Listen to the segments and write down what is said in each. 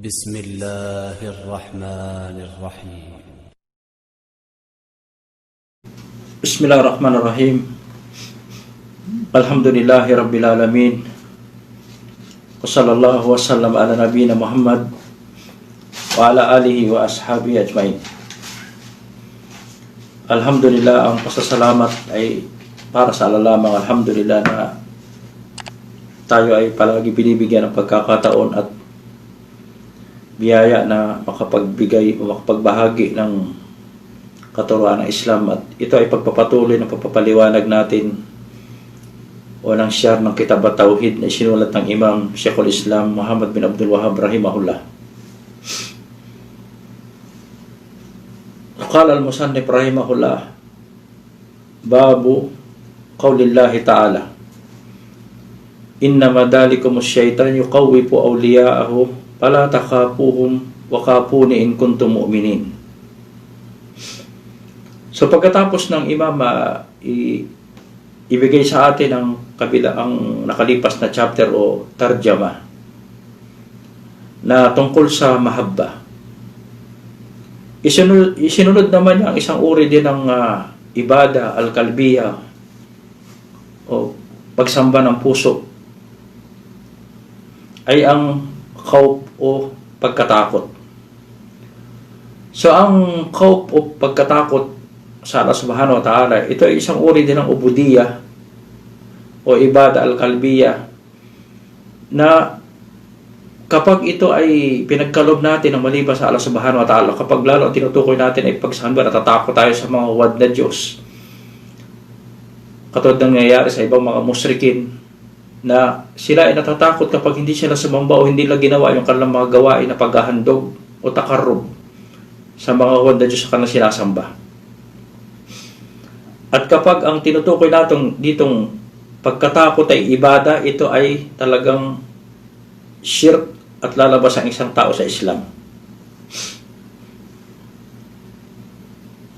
بسم الله الرحمن الرحيم. Bismillahirrahmanirrahim. Alhamdulillahi Rabbil Alamin. Wassallallahu wassallam ala nabiyina Muhammad wa ala alihi wa ashabihi ajmain. Alhamdulillah, ang pasasalamat ay para sa Allah lamang. Alhamdulillah na tayo ay palagi binibigyan ng pagkakataon at biyaya na makapagbigay o makapagbahagi ng katuruan ng Islam, at ito ay pagpapatuloy ng pagpapaliwanag natin o ng share ng Kitab at-Tauhid na isinulat ng Imam Sheikhul Islam Muhammad bin Abdul Wahhab rahimahullah. Qala al-musannif rahimahullah, babu qaulillahi ta'ala, innama dhalikumus syaitan yuqawwifu awliya'ahu fala takhafuhum wa khafuni in kuntum mu'minin. So pagkatapos ng Imam ibigay sa atin ang nakalipas na chapter o tarjama na tungkol sa mahabba, isinunod naman niya ang isang uri din ng ibada al-kalbiya o pagsamba ng puso, ay ang khawf o pagkatakot. So ang khawf o pagkatakot sa Allah subhanahu wa ta'ala, ito ay isang uri din ng ubudiyya o ibada al-kalbiya na kapag ito ay pinagkalob natin ng maliban sa Allah subhanahu wa ta'ala, kapag lalo ang tinutukoy natin ay pagsamba, natatakot tayo sa mga wad na Diyos, katulad ng nangyayari sa ibang mga musyrikin na sila ay natatakot kapag hindi sila sumamba o hindi nila ginawa yung kanilang mga gawain na paghahandog o takarrub sa mga wad na Diyos sa kanilang sinasamba. At kapag ang tinutukoy natin ditong pagkatakot ay ibada, ito ay talagang shirk at lalabas ang isang tao sa Islam.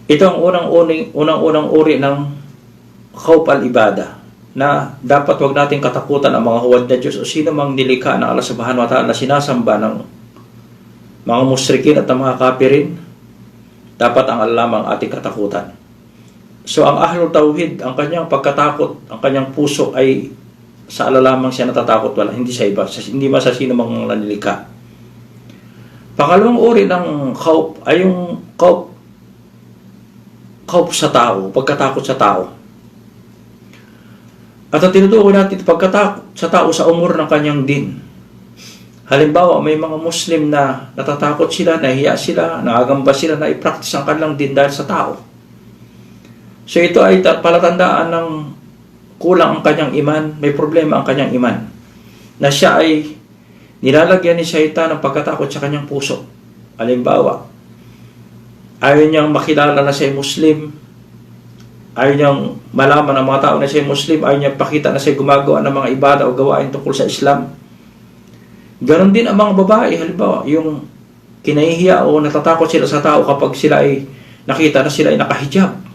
Ito ang unang-unang uri ng khawf al-ibada, na dapat wag natin katakutan ang mga huwad na Diyos o sino mang nilikha ng Allah subhanahu wa ta'ala na sinasamba ng mga musyrikin at ng mga kafirin. Dapat ang Allah lamang ating katakutan. So ang Ahlul Tauhid, ang kanyang pagkatakot, ang kanyang puso ay sa Allah lamang siya natatakot, wala, hindi sa iba, hindi man sa sino mang nilikha. Pangalawang uri ng khawf ay yung khawf sa tao, pagkatakot sa tao. At ang tinutukoy natin pagkatakot sa tao sa umur ng kanyang din. Halimbawa, may mga Muslim na natatakot sila, nahiya sila, nangagamba sila na i-practice ang kanilang din dahil sa tao. So ito ay palatandaan ng kulang ang kanyang iman, may problema ang kanyang iman, na siya ay nilalagyan ni Shaitan ng pagkatakot sa kanyang puso. Halimbawa, ayaw niyang makilala na siya Muslim, ayaw niyang malaman ng mga tao na siya Muslim, ayaw niyang pakita na siya gumagawa ng mga ibada o gawain tungkol sa Islam. Ganon din ang mga babae, halimbawa, yung kinahihiya o natatakot sila sa tao kapag sila ay nakita na sila ay nakahijab.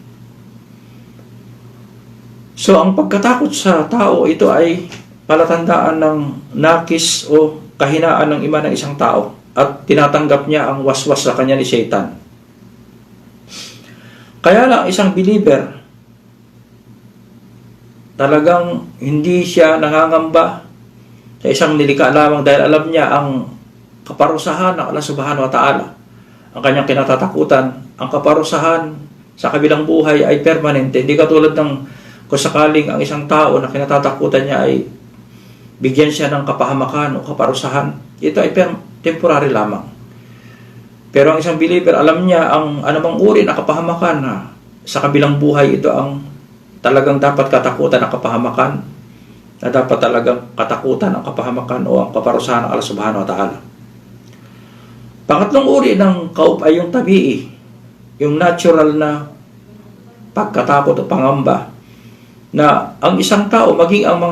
So ang pagkatakot sa tao, ito ay palatandaan ng nakis o kahinaan ng iman ng isang tao at tinatanggap niya ang waswas sa kanya ni Shaitan. Kaya lang isang believer, talagang hindi siya nangangamba sa isang nilikha lamang dahil alam niya ang kaparusahan ng Allah subhanahu wa ta'ala. Ang kanyang kinatatakutan, ang kaparusahan sa kabilang buhay ay permanente. Hindi katulad ng kung sakaling ang isang tao na kinatatakutan niya ay bigyan siya ng kapahamakan o kaparusahan, ito ay temporary lamang. Pero ang isang believer, alam niya ang anumang uri na kapahamakan na sa kabilang buhay, ito ang talagang dapat katakutan ang kapahamakan, na dapat talagang katakutan ang kapahamakan o ang kaparusahan ng Allah subhanahu wa ta'ala. Pangatlong uri ng khawf ay yung tabi'i, yung natural na pagkatakot o pangamba, na ang isang tao, maging ang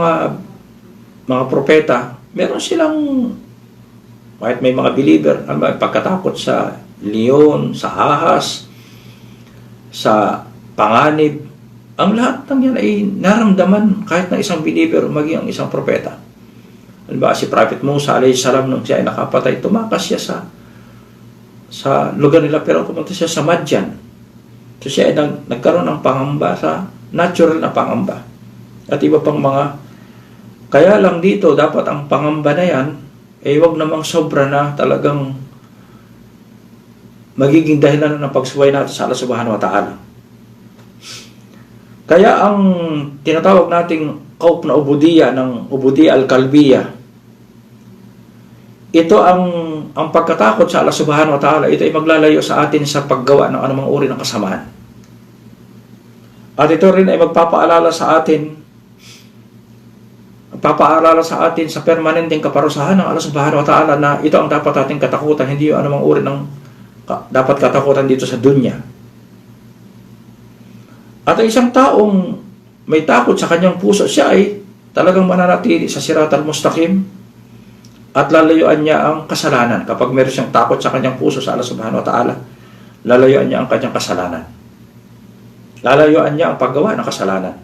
mga propeta, meron silang, kahit may mga believer, pagkatakot sa leon, sa ahas, sa panganib. Ang lahat ng yan ay naramdaman kahit na isang believer, maging ang isang propeta. Halimbawa, si Prophet Musa alayhi salam, nung siya ay nakapatay, tumakas siya sa lugar nila, pero pumunta siya sa Madyan. So siya ay nagkaroon ng pangamba, sa natural na pangamba. At iba pang mga, kaya lang dito, dapat ang pangamba na yan, wag namang sobra na talagang magiging dahilan ng pagsuway natin sa Allah subhanahu wa ta'ala. Kaya ang tinatawag nating kaup na ubudiyya ng ubudiyya al-kalbiyya, ito ang pagkatakot sa Allah subhanahu wa ta'ala, ito ay maglalayo sa atin sa paggawa ng anumang uri ng kasamaan. At ito rin ay magpapaalala sa atin sa permanenteng kaparusahan ng Allah subhanahu wa ta'ala, na ito ang dapat ating katakutan, hindi yung anumang uri ng dapat katakutan dito sa dunya. At ang isang taong may takot sa kanyang puso, siya ay talagang mananatili sa sirat al-mustaqim at lalayuan niya ang kasalanan. Kapag meron siyang takot sa kanyang puso sa Allah subhanahu wa ta'ala, lalayuan niya ang kanyang kasalanan. Lalayuan niya ang paggawa ng kasalanan.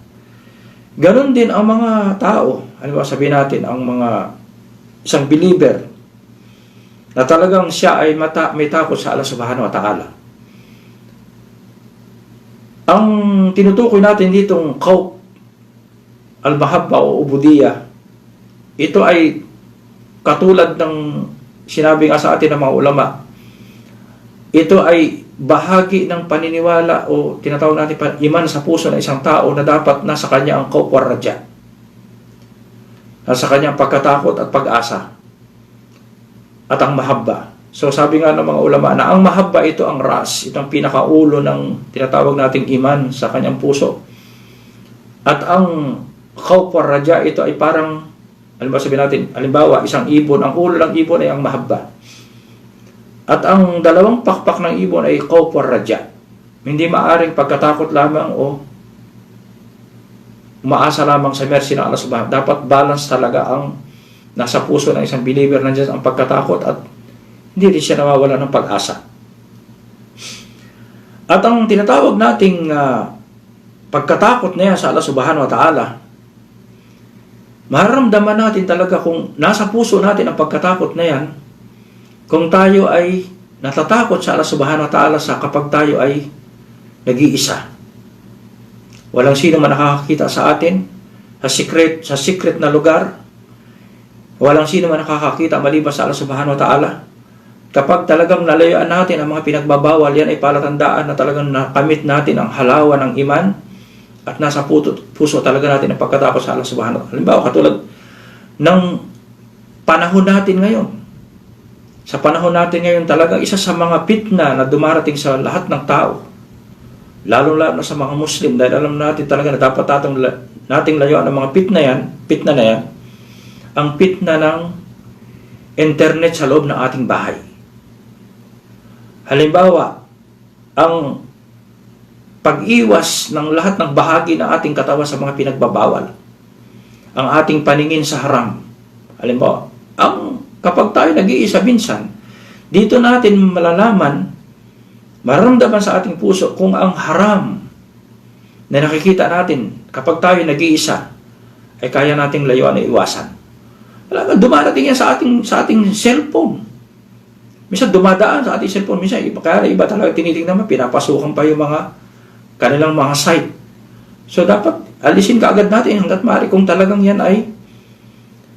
Ganon din ang mga tao, ano ba sabihin natin, ang mga isang believer, na talagang siya ay may takot sa Allah subhanahu wa ta'ala. Ang tinutukoy natin ditong khawf al-mahabba o ubudiyya, ito ay katulad ng sinabi nga sa atin ng mga ulama, ito ay bahagi ng paniniwala o tinatawag natin iman sa puso ng isang tao, na dapat nasa kanya ang khawf war raja, nasa kanya ang pagkatakot at pag-asa at ang mahabba. So sabi nga ng mga ulama na ang mahabba, ito ang ras, ito ang pinakaulo ng tinatawag nating iman sa kanyang puso. At ang khawf war raja, ito ay parang, halimbawa, isang ibon, ang ulo ng ibon ay ang mahabba. At ang dalawang pakpak ng ibon ay khawf war raja. Hindi maaring pagkatakot lamang o umaasa lamang sa mercy ng Allah subhanahu. Dapat balance talaga ang nasa puso ng isang believer, nandiyan ang pagkatakot at hindi rin siya nawawala ng pag-asa. At ang tinatawag nating pagkatakot na yan sa Allah subhanahu wa ta'ala, mararamdaman natin talaga kung nasa puso natin ang pagkatakot na yan, kung tayo ay natatakot sa Allah subhanahu wa ta'ala sa kapag tayo ay nag-iisa. Walang sino man nakakakita sa atin sa secret na lugar. Walang sino man nakakakita maliban sa Allah subhanahu wa ta'ala. Kapag talagang nalayuan natin ang mga pinagbabawal, yan ay palatandaan na talagang nakamit natin ang halawa ng iman at nasa puso talaga natin ang pagkatakot sa Allah subhanahu wa ta'ala. Halimbawa, katulad ng panahon natin ngayon. Sa panahon natin ngayon, talagang isa sa mga fitna na dumarating sa lahat ng tao, lalo-lalo na sa mga Muslim, dahil alam natin talaga na dapat nating layuan ang mga fitna na yan, ang fitna ng internet sa loob ng ating bahay. Halimbawa, ang pag-iwas ng lahat ng bahagi ng ating katawan sa mga pinagbabawal, ang ating paningin sa haram. Halimbawa, kapag tayo nag-iisa minsan, dito natin malalaman, mararamdaman sa ating puso kung ang haram na nakikita natin kapag tayo nag-iisa ay kaya nating layuan na iwasan. Dumarating yan sa ating cellphone. Minsan dumadaan sa ating cellphone, minsan kaya iba talaga tinitingnan mo, pinapasukan pa yung mga kanilang mga site. So dapat alisin kaagad natin hanggat maaari kung talagang yan ay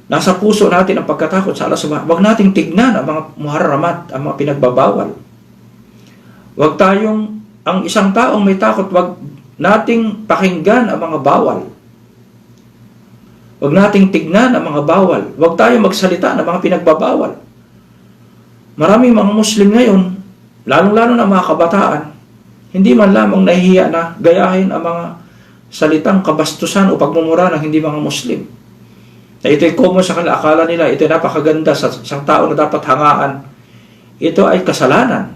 nasa puso natin ang pagkatakot sa Allah subhanahu. Huwag nating tignan ang mga muharramat, ang mga pinagbabawal. Huwag ang isang taong may takot, huwag nating pakinggan ang mga bawal. Huwag nating tignan ang mga bawal. Huwag tayo magsalita ng mga pinagbabawal. Maraming mga Muslim ngayon, lalong-lalo na mga kabataan, hindi man lamang nahihiya na gayahin ang mga salitang kabastusan o pagmumura ng hindi mga Muslim. Na ito'y common sa kanila, akala nila ito'y napakaganda sa isang tao na dapat hangaan. Ito ay kasalanan.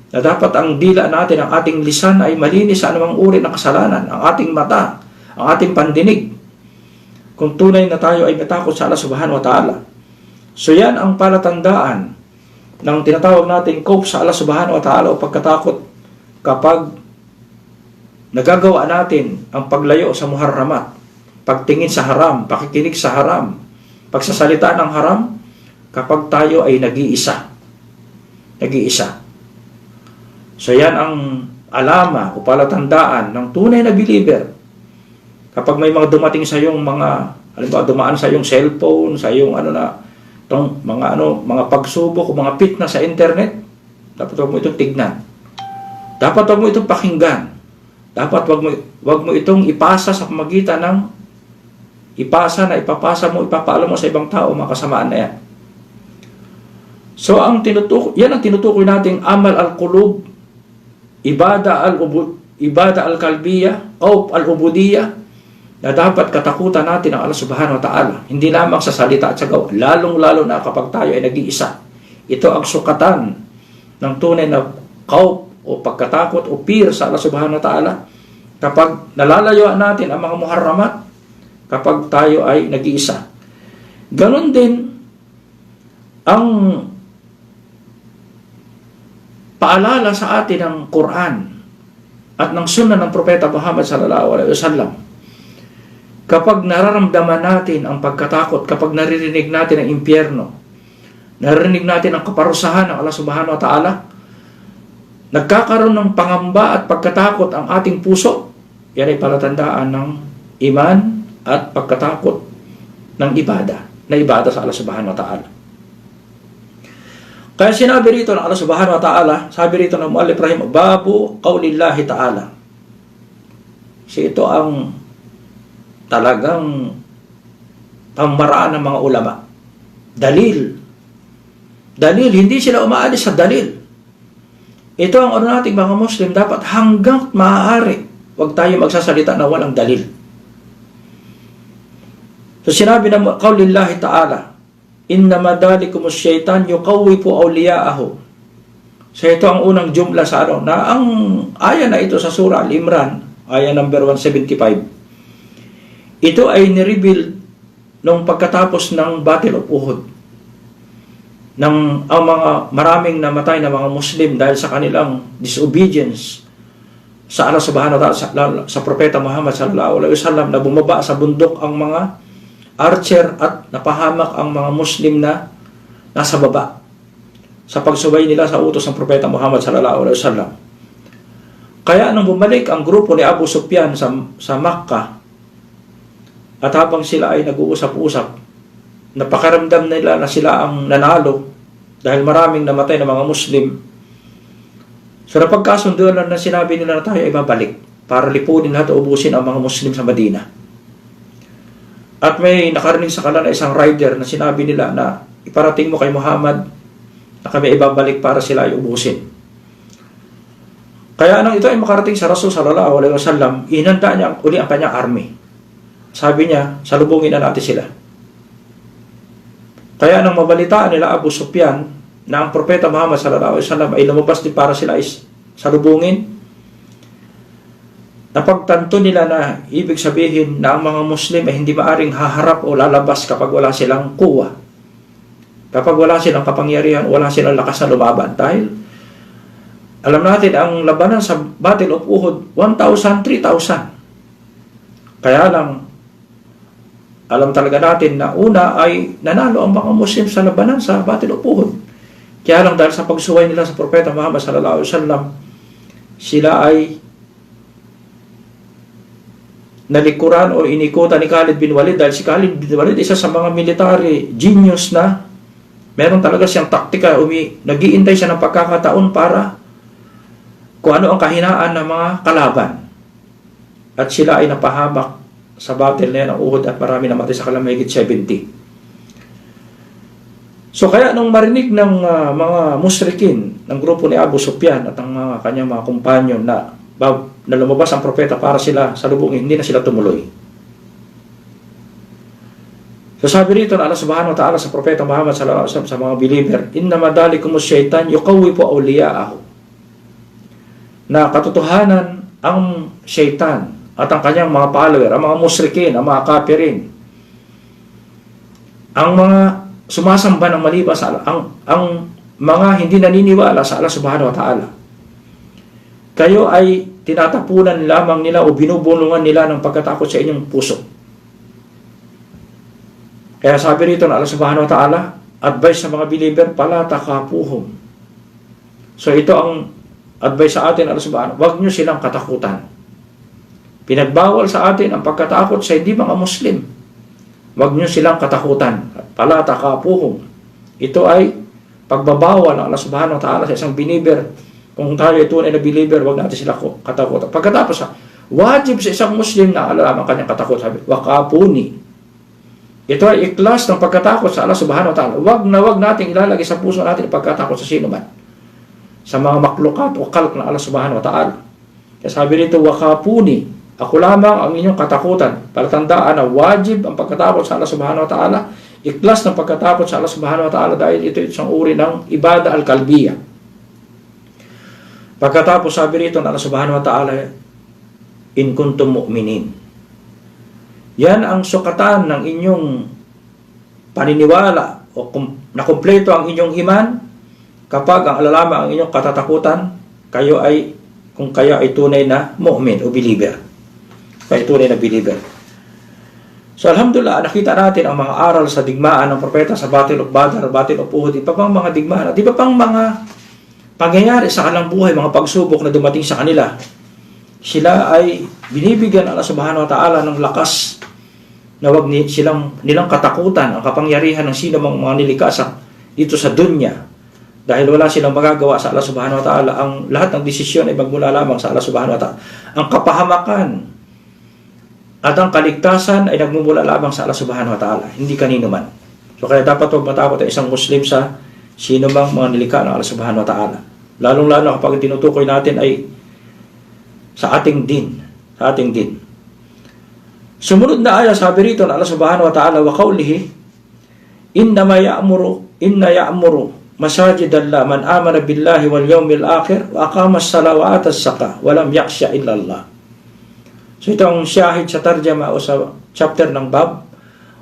Na dapat ang dila natin, ang ating lisan ay malinis sa anumang uri ng kasalanan. Ang ating mata, ang ating pandinig. Kung tunay na tayo ay matakot sa Allah subhanahu wa ta'ala. So yan ang palatandaan ng tinatawag nating khawf sa Allah subhanahu wa ta'ala o pagkatakot kapag nagagawa natin ang paglayo sa muharramat, pagtingin sa haram, pakikinig sa haram, pagsasalita ng haram kapag tayo ay nag-iisa. Nag-iisa. So yan ang alama o palatandaan ng tunay na believer. Kapag may mga dumating sa iyong mga, halimbawa dumaan sa iyong cellphone, sa iyong mga pagsubok o mga fitna sa internet, dapat huwag mo itong tignan. Dapat huwag mo itong pakinggan. Dapat huwag mo itong ipasa sa pamagitan ng ipapasa mo sa ibang tao, mga kasamaan na yan. So yan ang tinutukoy nating amal al-qulub, ibada al-kalbiyah, qauf al-ubudiyah, na dapat katakutan natin ang Allah subhanahu wa ta'ala. Hindi lamang sa salita at sa gawa, lalong-lalo na kapag tayo ay nag-iisa. Ito ang sukatan ng tunay na qauf o pagkatakot o fear sa Allah subhanahu wa ta'ala. Kapag nalalayuan natin ang mga muharramat, kapag tayo ay nag-iisa. Ganon din ang paalala sa atin ng Quran at ng sunnah ng Propeta Muhammad sallallahu alaihi wasallam. Kapag nararamdaman natin ang pagkatakot, kapag naririnig natin ang impyerno, naririnig natin ang kaparusahan ng Allah subhanahu wa ta'ala, nagkakaroon ng pangamba at pagkatakot ang ating puso, yan ay palatandaan ng iman at pagkatakot ng ibada sa Allah subhanahu wa ta'ala. Kaya sinabi rito ng Allah subhanahu wa ta'ala, sabi rito ng Muallif Rahim, babu qawlillahi ta'ala. So ito ang talagang pamaraan ng mga ulama. Dalil, hindi sila umaalis sa dalil. Ito ang nating mga Muslim, dapat hanggang maaari, huwag tayo magsasalita na walang dalil. So sinabi ng qawlillahi ta'ala, innama dhalikumus syaitan yuqawwifu awliya'ahu. So ito ang unang jumla sa na ang aya na ito sa surah Al-Imran, aya number 175. Ito ay nireveal nung pagkatapos ng Battle of Uhud. Ang mga maraming namatay na mga Muslim dahil sa kanilang disobedience sa Allah subhanahu wa ta'ala, sa Propeta Muhammad sallallahu alaihi wasallam, na bumaba sa bundok ang mga archer at napahamak ang mga Muslim na nasa baba sa pagsubay nila sa utos ng Propeta Muhammad sallallahu alaihi wasallam. Kaya nung bumalik ang grupo ni Abu Sufyan sa Makkah, at habang sila ay nag-uusap-usap, napakaramdam nila na sila ang nanalo dahil maraming namatay na mga Muslim. So napagkasunduan na sinabi nila na tayo ay babalik para lipunin at ubusin ang mga Muslim sa Madina. At may nakarinig sa kanila na isang rider na sinabi nila na iparating mo kay Muhammad na kami ay babalik para sila ay ubusin. Kaya nang ito ay makarating sa Rasul sallallahu alaihi wasallam, inanda niya uli ang kanyang army. Sabi niya, salubungin na natin sila. Kaya nang mabalitaan nila Abu Sufyan na ang Propeta Muhammad sallallahu alaihi wasallam ay lumabas din para sila salubungin, napagtanto nila na ibig sabihin na ang mga Muslim ay hindi maaring haharap o lalabas kapag wala silang kuwa. Kapag wala silang kapangyarihan, wala silang lakas na lumaban. Dahil alam natin ang labanan sa Battle of Uhud, 1,000, 3,000. Kaya lang, alam talaga natin na una ay nanalo ang mga Muslim sa labanan sa Battle of Uhud. Kaya lang dahil sa pagsuway nila sa Propeta Muhammad sallallahu alaihi wasallam, sila ay nalikuran o inikutan ni Khalid bin Walid, dahil si Khalid bin Walid isa sa mga military genius na meron talaga siyang taktika, nag-iintay siya ng pagkakataon para kung ano ang kahinaan ng mga kalaban. At sila ay napahamak sa battle na yan ng Uhud at marami namatay sa kanila, mahigit 70. So kaya nung marinig ng mga musyrikin ng grupo ni Abu Sufyan at ang mga kanyang mga kumpanyon na lumabas ang propeta para sila salubungin, hindi na sila tumuloy. So sabi rito na Allah subhanahu wa ta'ala sa Propeta Muhammad sallallahu alaihi wasallam sa mga believer, innama dhalikumus syaitan yuqawwifu awliya'ahu. Na katotohanan ang syaitan at ang kanyang mga follower, ang mga musyrikin, ang mga kafirin, ang mga sumasamba ng maliban sa Allah, ang mga hindi naniniwala sa Allah subhanahu wa ta'ala, kayo ay tinatapunan lamang nila o binubulungan nila ng pagkatakot sa inyong puso. Kaya sabi rito na Allah subhanahu wa ta'ala, advice sa mga believer, pala takapuhum. So ito ang advice sa atin, Allah subhanahu, wag nyo silang katakutan. Pinagbawal sa atin ang pagkatakot sa hindi mga Muslim. Wag nyo silang katakutan. Pala takapuhum. Ito ay pagbabawal ng Allah subhanahu wa ta'ala sa isang believer. Kung tayo ay tunay na believer, wag natin sila katakutan. Pagkatapos, wajib sa isang Muslim na alam ang kanyang katakot. Sabi, wakapuni. Ito ay iklas ng pagkatakot sa Allah subhanahu wa ta'ala. Wag nating ilalagay sa puso natin ang pagkatakot sa sino man. Sa mga maklukat o kalk ng Allah subhanahu wa ta'ala. Kaya sabi rito, wakapuni. Ako lamang ang inyong katakutan. Palatandaan na wajib ang pagkatakot sa Allah subhanahu wa ta'ala. Iklas ng pagkatakot sa Allah subhanahu wa ta'ala dahil ito isang uri ng ibada al-kalbiya. Pagkatapos sabi rito ng Allah subhanahu wa ta'ala, in kuntum mu'minin. Yan ang sukatan ng inyong paniniwala o nakumpleto ang inyong iman kapag ang alalama ang inyong katatakutan, kung kayo ay tunay na mu'min o believer. Kayo tunay na believer. So alhamdulillah, nakita natin ang mga aral sa digmaan ng propeta sa Battle of Badr, Battle of Uhud, iba pang mga digmaan, di ba pang mga pangyayari sa kanilang buhay, mga pagsubok na dumating sa kanila. Sila ay binibigyan Allah subhanahu wa ta'ala ng lakas na wag nilang katakutan ang kapangyarihan ng sino mang mga nilikasa dito sa dunya. Dahil wala silang magagawa sa Allah subhanahu wa ta'ala. Ang lahat ng desisyon ay magmula lamang sa Allah subhanahu wa ta'ala. Ang kapahamakan at ang kaligtasan ay nagmumula lamang sa Allah subhanahu wa ta'ala, hindi kanino man. So kaya dapat huwag matakot ang isang Muslim sa sino mang mga nilikha ng Allah subhanahu wa ta'ala. Lalong-lalo kapag tinutukoy natin ay sa ating din. Sa ating din. Sumunod na aya, sabi rito na Allah subhanahu wa ta'ala wa qawlihi, inna ya'muru masajid Allah man amana billahi wal yawmil akhir wa aqama as-salata wa ata az-zakah wa lam yakhsha illa Allah. So ito ang syahid sa tarjama o sa chapter ng bab,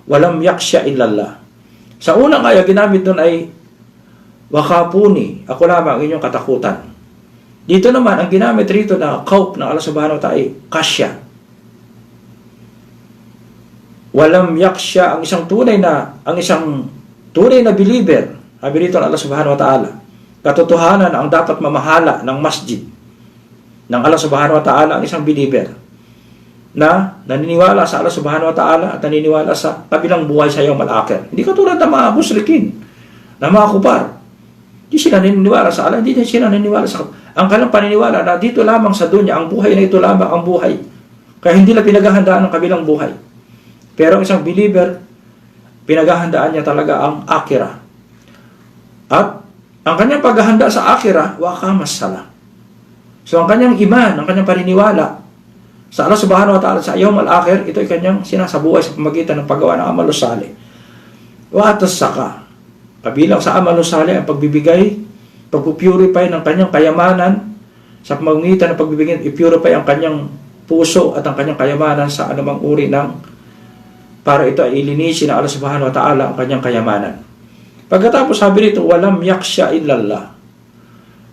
walam yakhsha illa Allah. Sa unang aya ginamit doon ay wakapuni, ako lamang inyong katakutan. Dito naman ang ginamit rito na khawf ng Allah subhanahu wa ta'ala ay khashya. Walam yakhsha, ang isang tunay na believer. Sabi rito ng Allah subhanahu wa ta'ala, katotohanan ang dapat mamahala ng masjid ng Allah subhanahu wa ta'ala ang isang believer na naniniwala sa Allah subhanahu wa ta'ala at naniniwala sa kabilang buhay sa yawm al-akhir. Hindi katulad ng mga musrikin, ng mga kupar. Hindi sila naniniwala sa Allah, hindi sila naniniwala sa ang kanilang paniniwala na dito lamang sa dunya, ang buhay na ito lamang ang buhay. Kaya hindi nila pinaghahandaan ng kabilang buhay. Pero ang isang believer, pinaghahandaan niya talaga ang akhirah. At ang kanyang paghahanda sa akhirah, waqamas sala. So ang kanyang iman, ang kanyang paniniwala sa Allah subhanahu wa ta'ala sa yawm al-akhir, ito ay kanyang sinasabuhay sa pamagitan ng paggawa ng amal salih. Wa atas saka. Kabilang sa amal salih ang pagbibigay, pagpupurify ng kanyang kayamanan, sa pamagitan ng pagbibigay, ipurify ang kanyang puso at ang kanyang kayamanan sa anumang uri ng para ito ay ilinisin ng Allah subhanahu wa ta'ala ang kanyang kayamanan. Pagkatapos sabi rito, walam yakhsha illallah.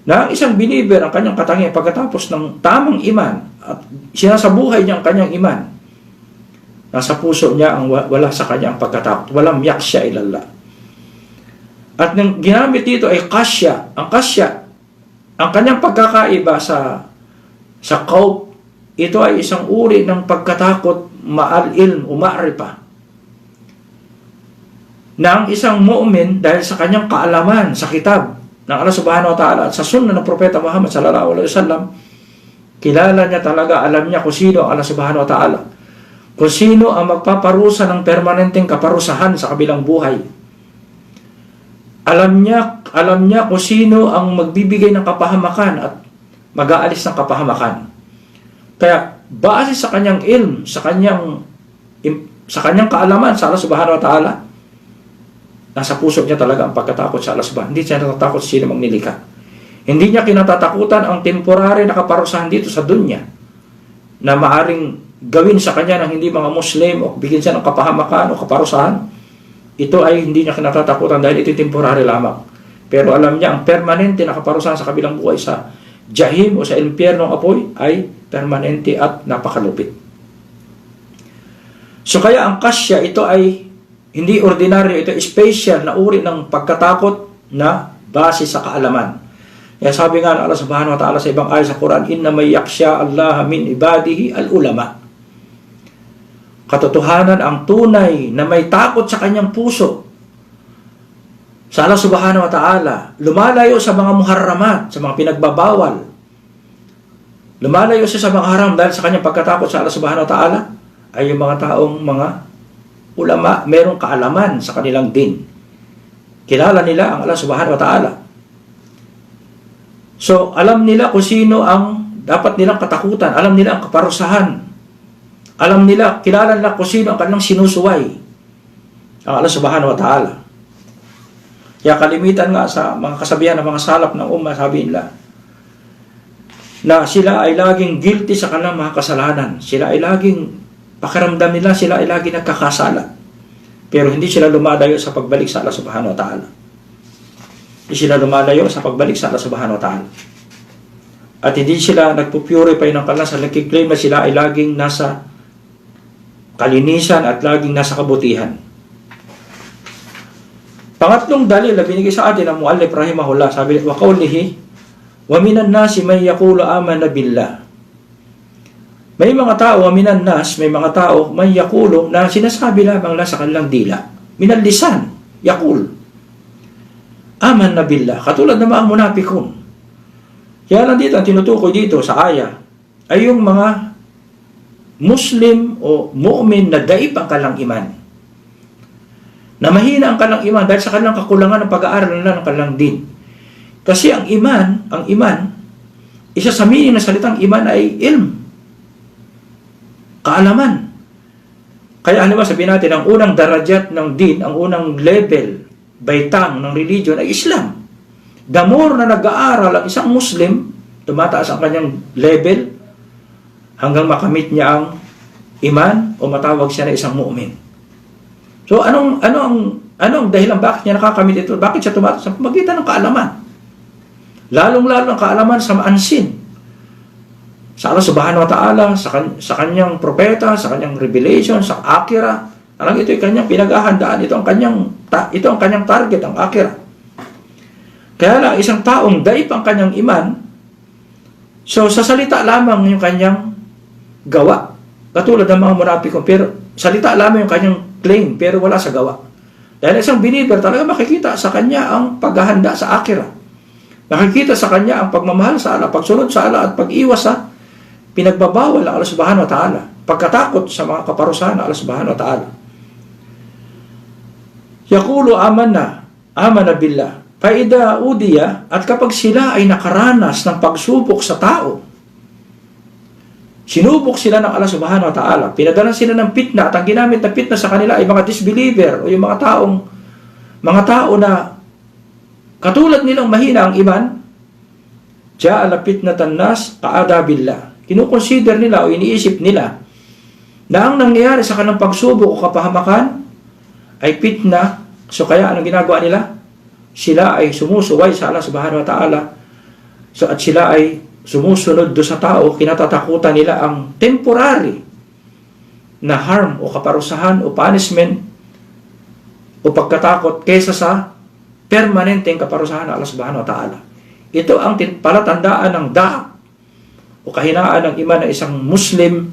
Na isang believer ang kanyang katangian pagkatapos ng tamang iman at sinasabuhay niya ang kanyang iman. Nasa puso niya ang wala sa kanyang pagkatakot. Walam yakhsha illallah. At nang ginamit dito ay khashya. Ang khashya, ang kanyang pagkakaiba sa khawf, ito ay isang uri ng pagkatakot ma'al ilm o ma'rifa. Na ang isang mu'min dahil sa kanyang kaalaman sa kitab ng Allah subhanahu wa ta'ala at sa sunnah ng propeta Muhammad sallallahu alaihi wasallam, kilala niya talaga, alam niya kung sino ang Allah subhanahu wa ta'ala, kung sino ang magpaparusa ng permanenteng kaparusahan sa kabilang buhay. Alam niya kung sino ang magbibigay ng kapahamakan at mag-aalis ng kapahamakan. Kaya base sa kanyang ilm, sa kanyang kaalaman sa Allah subhanahu wa ta'ala, nasa puso niya talaga ang pagkatakot sa Allah subhanahu. Hindi siya natatakot sa sino mang nilikha. Hindi niya kinatatakutan ang temporary na kaparusahan dito sa dunya na maaring gawin sa kanya ng hindi mga Muslim o bigyan siya ng kapahamakan o kaparusahan. Ito ay hindi niya kinatatakutan dahil ito temporary lamang. Pero alam niya ang permanente na kaparusahan sa kabilang buhay sa Jahim o sa impyernong apoy ay permanente at napakalupit. So kaya ang khashya, ito ay Hindi ordinaryo, ito special na uri ng pagkatakot na base sa kaalaman. Kaya sabi nga ng Allah subhanahu wa ta'ala sa ibang ayat sa Quran, inna may yaksha Allah min ibadihi al-ulama. Katotohanan, ang tunay na may takot sa kanyang puso sa Allah subhanahu wa ta'ala, lumalayo sa mga muharramat, sa mga pinagbabawal. Lumalayo siya sa mga haram dahil sa kanyang pagkatakot sa Allah subhanahu wa ta'ala, ay yung mga taong mga ulama, merong kaalaman sa kanilang din. Kilala nila ang Allah subhanahu wa ta'ala. So, alam nila kung sino ang dapat nilang katakutan. Alam nila ang kaparusahan. Alam nila, kilala nila kung sino ang kanilang sinusuway. Ang Allah subhanahu wa ta'ala. Kaya kalimitan nga sa mga kasabihan ng mga salaf ng ummah, sabi nila, na sila ay laging guilty sa kanilang mga kasalanan. Sila ay laging, pakiramdam nila, sila ay laging nagkakasala. Pero hindi sila lumalayo sa pagbalik sa Allah subhanahu wa ta'ala. Hindi sila lumalayo sa pagbalik sa Allah subhanahu wa ta'ala. At hindi sila nagpupurify ng kanilang sa nagkiklaim na sila ay laging nasa kalinisan at laging nasa kabutihan. Pangatlong dalil na binigay sa atin ng muallif rahimahullah, sabi wa qawlihi wa minan nasi may yaqulu amanna billah. May mga tao, wa minan nas, may mga tao may yaqulu na sinasabi lamang lang sa kanilang dila. Minal lisan, yaqul amanna billah, katulad ng mga munapikun. Kaya lang dito, ang tinutukoy dito sa aya ay yung mga Muslim o mu'min na daib ang kanilang iman. Na mahina ang kanilang iman dahil sa kanilang kakulangan ng pag-aaral nila ng kanilang din. Kasi ang iman, isa sa meaning ng salitang iman ay ilm. Kaalaman. Kaya halimbawa sabihin natin, ang unang darajat ng din, ang unang level, baitang ng religion ay Islam. The more na nag-aaral ang isang Muslim, tumataas ang kanyang level hanggang makamit niya ang iman o matawag siya na isang mu'min. So, anong dahilan bakit niya nakakamit ito? Bakit siya tumataas? Sa pamagitan ng kaalaman. Lalong-lalo ang kaalaman sa unseen. Sa Allah subhanahu wa ta'ala, sa kanyang propeta, sa kanyang revelation, sa akira. Alam, ito yung kanyang pinaghahandaan. Ito ang kanyang target, ang akira. Kaya lang, isang taong daip ang kanyang iman, so sa salita lamang yung kanyang gawa. Katulad ng mga munapikon, pero salita lamang yung kanyang claim, pero wala sa gawa. Dahil isang believer, talaga makikita sa kanya ang paghahanda sa akira. Makikita sa kanya ang pagmamahal sa Allah, pagsunod sa Allah, at pag-iwas sa pinagbabawal ng Allah subhanahu wa ta'ala, pagkatakot sa mga kaparusahan ng Allah subhanahu wa ta'ala. Yaqulu amanna billah. Faida udiya, at kapag sila ay nakaranas ng pagsubok sa tao, sinubok sila ng Allah subhanahu wa ta'ala, pinadala sila ng fitna, at ang ginamit na fitna sa kanila ay mga disbeliever o yung mga tao na katulad nilang mahina ang iman, ja'ala fitnatan nas kaadabillah. Kinukonsider nila o iniisip nila na ang nangyayari sa kanilang pagsubok o kapahamakan ay fitna. So kaya anong ginagawa nila? Sila ay sumusuway sa Allah subhanahu wa ta'ala. So at sila ay sumusunod do sa tao, kinatatakutan nila ang temporary na harm o kaparusahan o punishment o pagkatakot kaysa sa permanenteng kaparusahan ng Allah subhanahu wa ta'ala. Ito ang palatandaan ng o kahinaan ng iman ng isang Muslim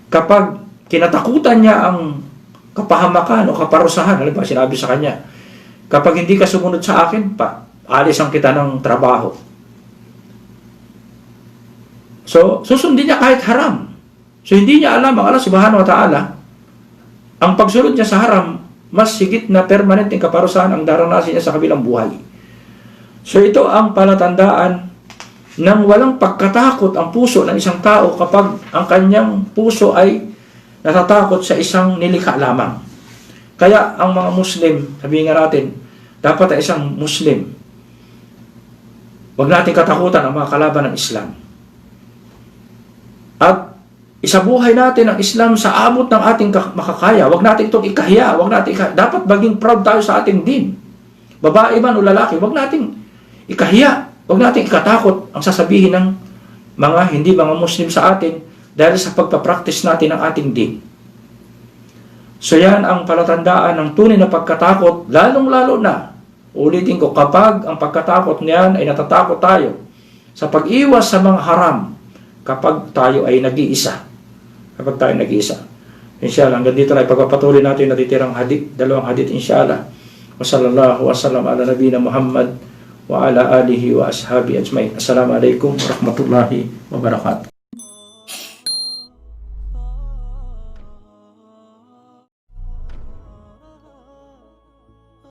kapag kinatakutan niya ang kapahamakan o kaparusahan. Halimbawa, sinabi sa kanya, kapag hindi ka sumunod sa akin, alisan kita ng trabaho. So, susundin niya kahit haram. So, hindi niya alam ang Allah subhanahu wa ta'ala, ang pagsunod niya sa haram, mas higit na permanenteng kaparusahan ang daranasin niya sa kabilang buhay. So, ito ang palatandaan ng walang pagkatakot ang puso ng isang tao kapag ang kanyang puso ay natatakot sa isang nilikha lamang. Kaya ang mga Muslim, sabihin nga natin, dapat ay isang Muslim, huwag natin katakutan ang mga kalaban ng Islam. At isabuhay natin ang Islam sa abot ng ating makakaya. Huwag natin itong ikahiya. Dapat maging proud tayo sa ating din. Babae man o lalaki, huwag natin ikahiya. Huwag natin ikatakot ang sasabihin ng hindi mga Muslim sa atin dahil sa pagpapractice natin ng ating din. So yan ang palatandaan ng tunay na pagkatakot, lalong-lalo na, ulitin ko, kapag ang pagkatakot niyan ay natatakot tayo sa pag-iwas sa mga haram, kapag tayo ay nag-iisa. Kapag tayo nag-iisa. Inshallah, hanggang dito na ipagpapatuloy natin yung natitirang hadith, dalawang hadith inshallah. Wa sallallahu wa sallam ala nabina Muhammad wa ala alihi wa ashabi ajmain. Assalamualaikum warahmatullahi wabarakatuh.